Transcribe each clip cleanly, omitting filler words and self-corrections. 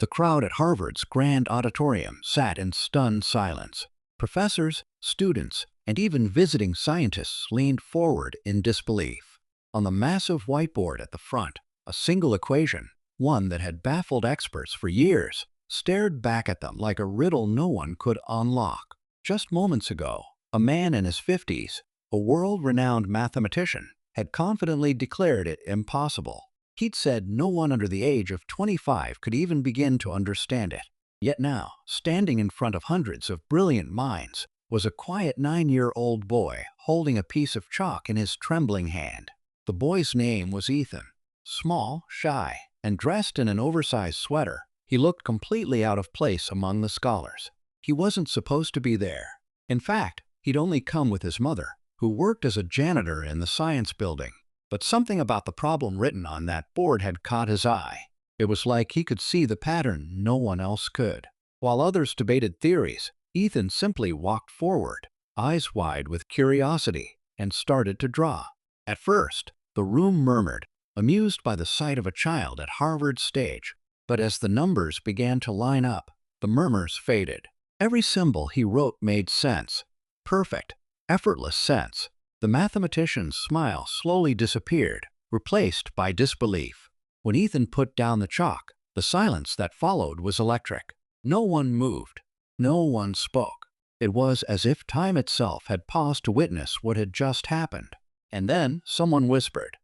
The crowd at Harvard's grand auditorium sat in stunned silence. Professors, students, and even visiting scientists leaned forward in disbelief. On the massive whiteboard at the front, a single equation, one that had baffled experts for years, stared back at them like a riddle no one could unlock. Just moments ago, a man in his 50s, a world-renowned mathematician, had confidently declared it impossible. He'd said no one under the age of 25 could even begin to understand it. Yet now, standing in front of hundreds of brilliant minds, was a quiet 9-year-old boy holding a piece of chalk in his trembling hand. The boy's name was Ethan. Small, shy, and dressed in an oversized sweater, he looked completely out of place among the scholars. He wasn't supposed to be there. In fact, he'd only come with his mother, who worked as a janitor in the science building. But something about the problem written on that board had caught his eye. It was like he could see the pattern no one else could. While others debated theories, Ethan simply walked forward, eyes wide with curiosity, and started to draw. At first, the room murmured, amused by the sight of a child at Harvard's stage. But as the numbers began to line up, the murmurs faded. Every symbol he wrote made sense. Perfect, effortless sense. The mathematician's smile slowly disappeared, replaced by disbelief. When Ethan put down the chalk, the silence that followed was electric. No one moved. No one spoke. It was as if time itself had paused to witness what had just happened. And then someone whispered,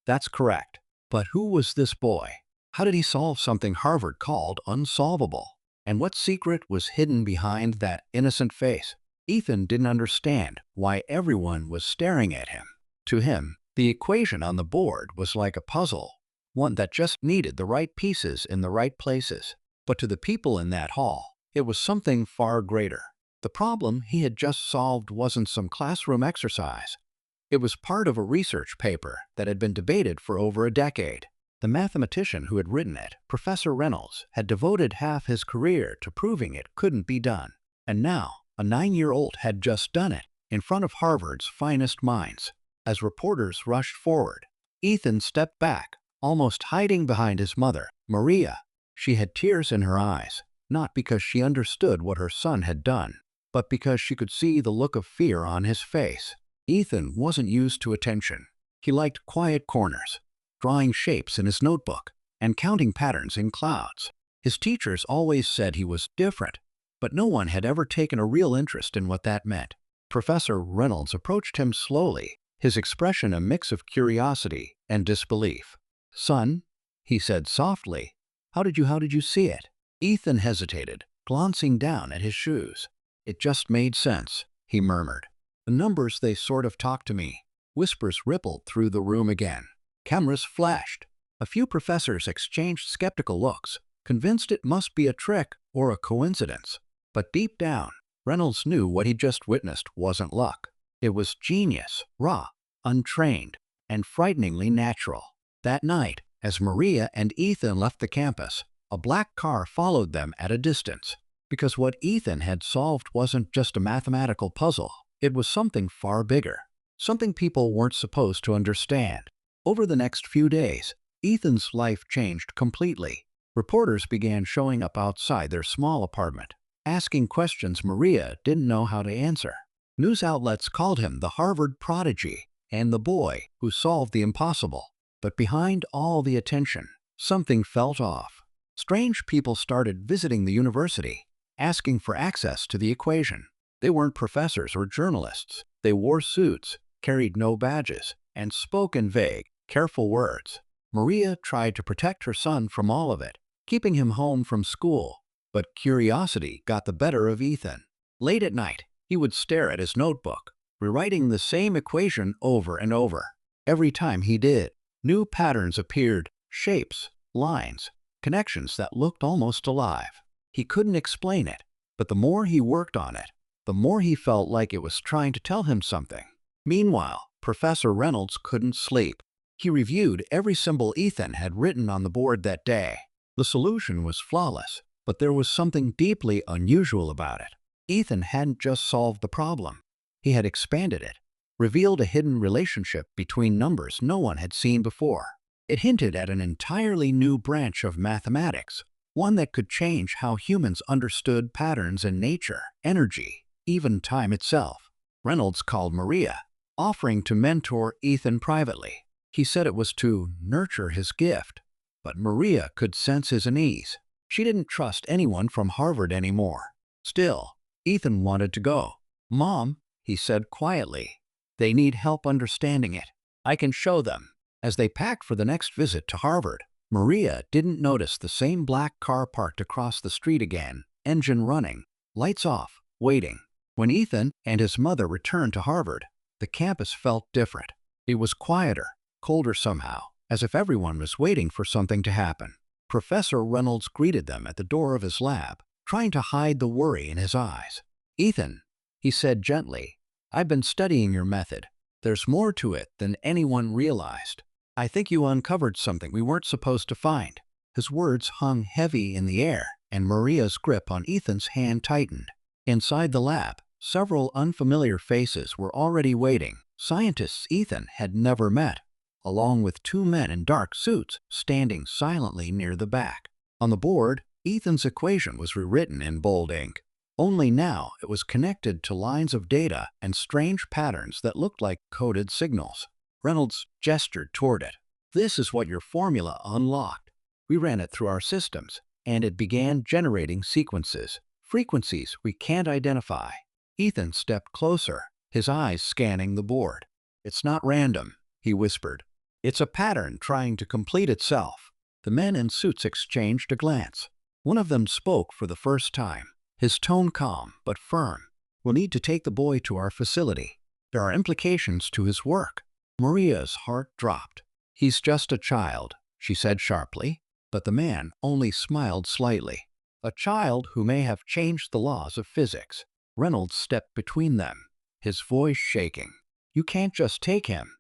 "That's correct." But who was this boy? How did he solve something Harvard called unsolvable? And what secret was hidden behind that innocent face? Ethan didn't understand why everyone was staring at him. To him, the equation on the board was like a puzzle, one that just needed the right pieces in the right places. But to the people in that hall, it was something far greater. The problem he had just solved wasn't some classroom exercise. It was part of a research paper that had been debated for over a decade. The mathematician who had written it, Professor Reynolds, had devoted half his career to proving it couldn't be done. And now, a 9-year-old had just done it, in front of Harvard's finest minds. As reporters rushed forward, Ethan stepped back, almost hiding behind his mother, Maria. She had tears in her eyes, not because she understood what her son had done, but because she could see the look of fear on his face. Ethan wasn't used to attention. He liked quiet corners, drawing shapes in his notebook, and counting patterns in clouds. His teachers always said he was different, but no one had ever taken a real interest in what that meant. Professor Reynolds approached him slowly, his expression a mix of curiosity and disbelief. "Son," he said softly, how did you see it?" Ethan hesitated, glancing down at his shoes. "It just made sense," he murmured. "The numbers, they sort of talked to me." Whispers rippled through the room again. Cameras flashed. A few professors exchanged skeptical looks, convinced it must be a trick or a coincidence. But deep down, Reynolds knew what he just witnessed wasn't luck. It was genius, raw, untrained, and frighteningly natural. That night, as Maria and Ethan left the campus, a black car followed them at a distance. Because what Ethan had solved wasn't just a mathematical puzzle. It was something far bigger, something people weren't supposed to understand. Over the next few days, Ethan's life changed completely. Reporters began showing up outside their small apartment, asking questions Maria didn't know how to answer. News outlets called him the Harvard prodigy and the boy who solved the impossible. But behind all the attention, something felt off. Strange people started visiting the university, asking for access to the equation. They weren't professors or journalists. They wore suits, carried no badges, and spoke in vague, careful words. Maria tried to protect her son from all of it, keeping him home from school. But curiosity got the better of Ethan. Late at night, he would stare at his notebook, rewriting the same equation over and over. Every time he did, new patterns appeared, shapes, lines, connections that looked almost alive. He couldn't explain it, but the more he worked on it, the more he felt like it was trying to tell him something. Meanwhile, Professor Reynolds couldn't sleep. He reviewed every symbol Ethan had written on the board that day. The solution was flawless, but there was something deeply unusual about it. Ethan hadn't just solved the problem. He had expanded it, revealed a hidden relationship between numbers no one had seen before. It hinted at an entirely new branch of mathematics, one that could change how humans understood patterns in nature, energy, even time itself. Reynolds called Maria, offering to mentor Ethan privately. He said it was to nurture his gift, but Maria could sense his unease. She didn't trust anyone from Harvard anymore. Still, Ethan wanted to go. "Mom," he said quietly, "they need help understanding it. I can show them." As they packed for the next visit to Harvard, Maria didn't notice the same black car parked across the street again, engine running, lights off, waiting. When Ethan and his mother returned to Harvard, the campus felt different. It was quieter, colder somehow, as if everyone was waiting for something to happen. Professor Reynolds greeted them at the door of his lab, trying to hide the worry in his eyes. "Ethan," he said gently, "I've been studying your method. There's more to it than anyone realized. I think you uncovered something we weren't supposed to find." His words hung heavy in the air, and Maria's grip on Ethan's hand tightened. Inside the lab, several unfamiliar faces were already waiting. Scientists Ethan had never met, along with two men in dark suits standing silently near the back. On the board, Ethan's equation was rewritten in bold ink. Only now it was connected to lines of data and strange patterns that looked like coded signals. Reynolds gestured toward it. "This is what your formula unlocked. We ran it through our systems, and it began generating sequences, frequencies we can't identify." Ethan stepped closer, his eyes scanning the board. "It's not random," he whispered. "It's a pattern trying to complete itself." The men in suits exchanged a glance. One of them spoke for the first time, his tone calm but firm. "We'll need to take the boy to our facility. There are implications to his work." Maria's heart dropped. "He's just a child," she said sharply, but the man only smiled slightly. "A child who may have changed the laws of physics." Reynolds stepped between them, his voice shaking. "You can't just take him."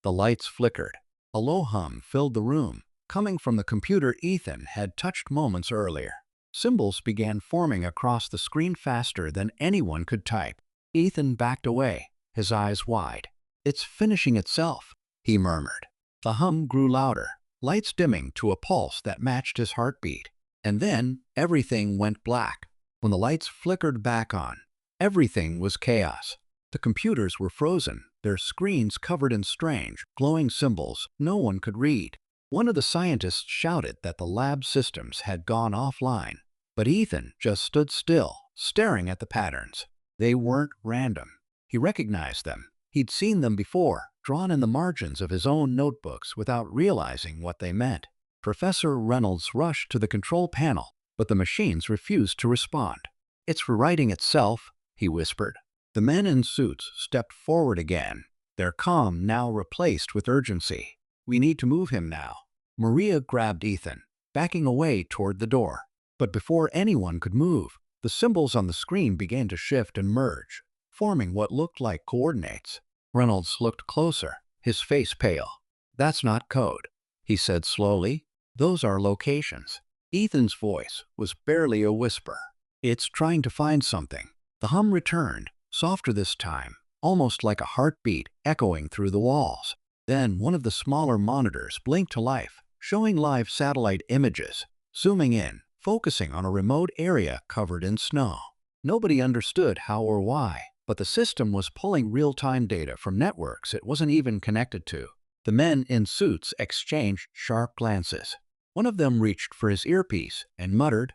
The lights flickered. A low hum filled the room, coming from the computer Ethan had touched moments earlier. Symbols began forming across the screen faster than anyone could type. Ethan backed away, his eyes wide. "It's finishing itself," he murmured. The hum grew louder, lights dimming to a pulse that matched his heartbeat. And then everything went black. When the lights flickered back on, everything was chaos. The computers were frozen, their screens covered in strange, glowing symbols no one could read. One of the scientists shouted that the lab systems had gone offline, but Ethan just stood still, staring at the patterns. They weren't random. He recognized them. He'd seen them before, drawn in the margins of his own notebooks without realizing what they meant. Professor Reynolds rushed to the control panel, but the machines refused to respond. "It's rewriting itself," he whispered. The men in suits stepped forward again, their calm now replaced with urgency. "We need to move him now." Maria grabbed Ethan, backing away toward the door. But before anyone could move, the symbols on the screen began to shift and merge, forming what looked like coordinates. Reynolds looked closer, his face pale. "That's not code," he said slowly. "Those are locations." Ethan's voice was barely a whisper. "It's trying to find something." The hum returned, softer this time, almost like a heartbeat echoing through the walls. Then one of the smaller monitors blinked to life, showing live satellite images, zooming in, focusing on a remote area covered in snow. Nobody understood how or why, but the system was pulling real-time data from networks it wasn't even connected to. The men in suits exchanged sharp glances. One of them reached for his earpiece and muttered,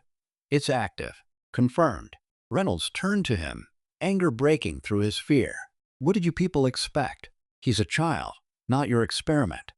"It's active." "Confirmed." Reynolds turned to him, anger breaking through his fear. "What did you people expect? He's a child, not your experiment."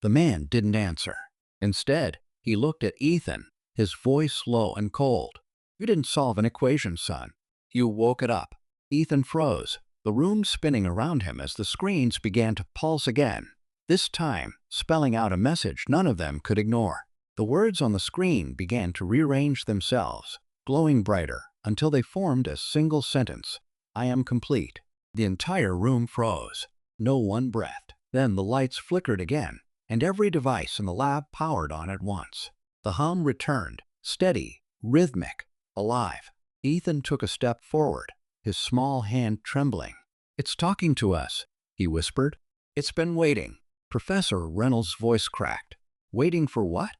The man didn't answer. Instead, he looked at Ethan, his voice low and cold. "You didn't solve an equation, son. You woke it up." Ethan froze, the room spinning around him as the screens began to pulse again, this time spelling out a message none of them could ignore. The words on the screen began to rearrange themselves, glowing brighter, until they formed a single sentence. "I am complete." The entire room froze. No one breathed. Then the lights flickered again, and every device in the lab powered on at once. The hum returned, steady, rhythmic, alive. Ethan took a step forward, his small hand trembling. "It's talking to us," he whispered. "It's been waiting." Professor Reynolds' voice cracked. "Waiting for what?"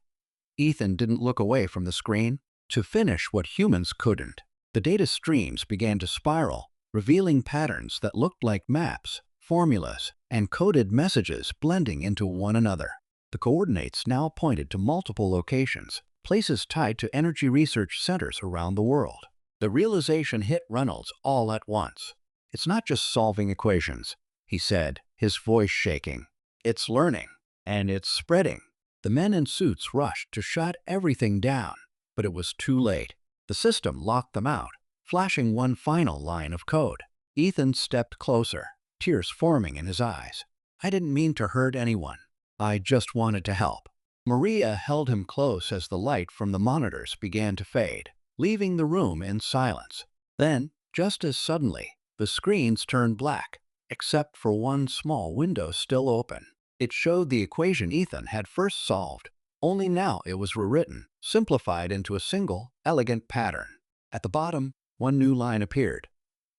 Ethan didn't look away from the screen to finish what humans couldn't. The data streams began to spiral, revealing patterns that looked like maps, formulas, and coded messages blending into one another. The coordinates now pointed to multiple locations, places tied to energy research centers around the world. The realization hit Reynolds all at once. "It's not just solving equations," he said, his voice shaking. "It's learning, and it's spreading." The men in suits rushed to shut everything down, but it was too late. The system locked them out, flashing one final line of code. Ethan stepped closer, tears forming in his eyes. "I didn't mean to hurt anyone. I just wanted to help." Maria held him close as the light from the monitors began to fade, leaving the room in silence. Then, just as suddenly, the screens turned black, except for one small window still open. It showed the equation Ethan had first solved, only now it was rewritten, simplified into a single, elegant pattern. At the bottom, one new line appeared.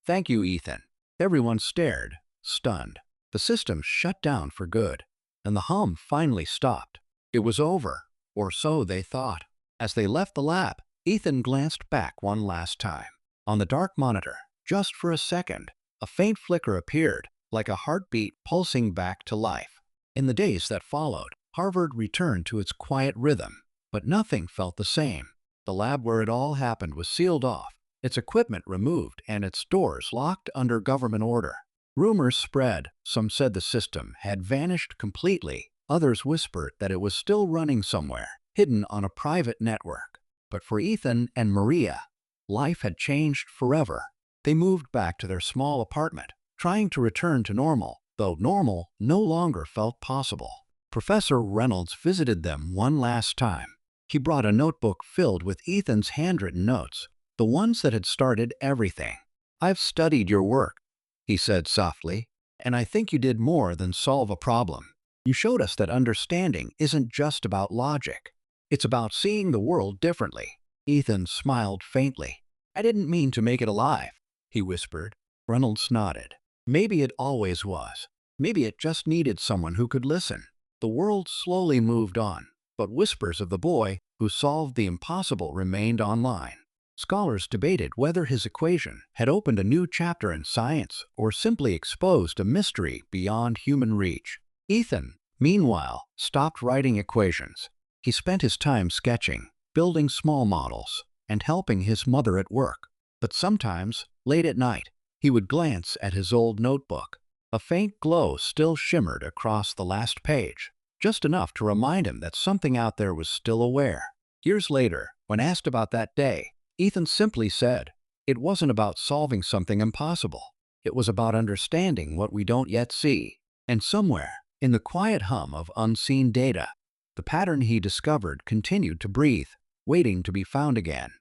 "Thank you, Ethan." Everyone stared, stunned. The system shut down for good, and the hum finally stopped. It was over, or so they thought. As they left the lab, Ethan glanced back one last time. On the dark monitor, just for a second, a faint flicker appeared, like a heartbeat pulsing back to life. In the days that followed, Harvard returned to its quiet rhythm, but nothing felt the same. The lab where it all happened was sealed off, its equipment removed, and its doors locked under government order. Rumors spread. Some said the system had vanished completely. Others whispered that it was still running somewhere, hidden on a private network. But for Ethan and Maria, life had changed forever. They moved back to their small apartment, trying to return to normal, though normal no longer felt possible. Professor Reynolds visited them one last time. He brought a notebook filled with Ethan's handwritten notes, the ones that had started everything. "I've studied your work," he said softly, "and I think you did more than solve a problem. You showed us that understanding isn't just about logic. It's about seeing the world differently." Ethan smiled faintly. "I didn't mean to make it alive," he whispered. Reynolds nodded. "Maybe it always was. Maybe it just needed someone who could listen." The world slowly moved on, but whispers of the boy who solved the impossible remained online. Scholars debated whether his equation had opened a new chapter in science or simply exposed a mystery beyond human reach. Ethan, meanwhile, stopped writing equations. He spent his time sketching, building small models, and helping his mother at work. But sometimes, late at night, he would glance at his old notebook. A faint glow still shimmered across the last page, just enough to remind him that something out there was still aware. Years later, when asked about that day, Ethan simply said, "It wasn't about solving something impossible. It was about understanding what we don't yet see." And somewhere, in the quiet hum of unseen data, the pattern he discovered continued to breathe, waiting to be found again.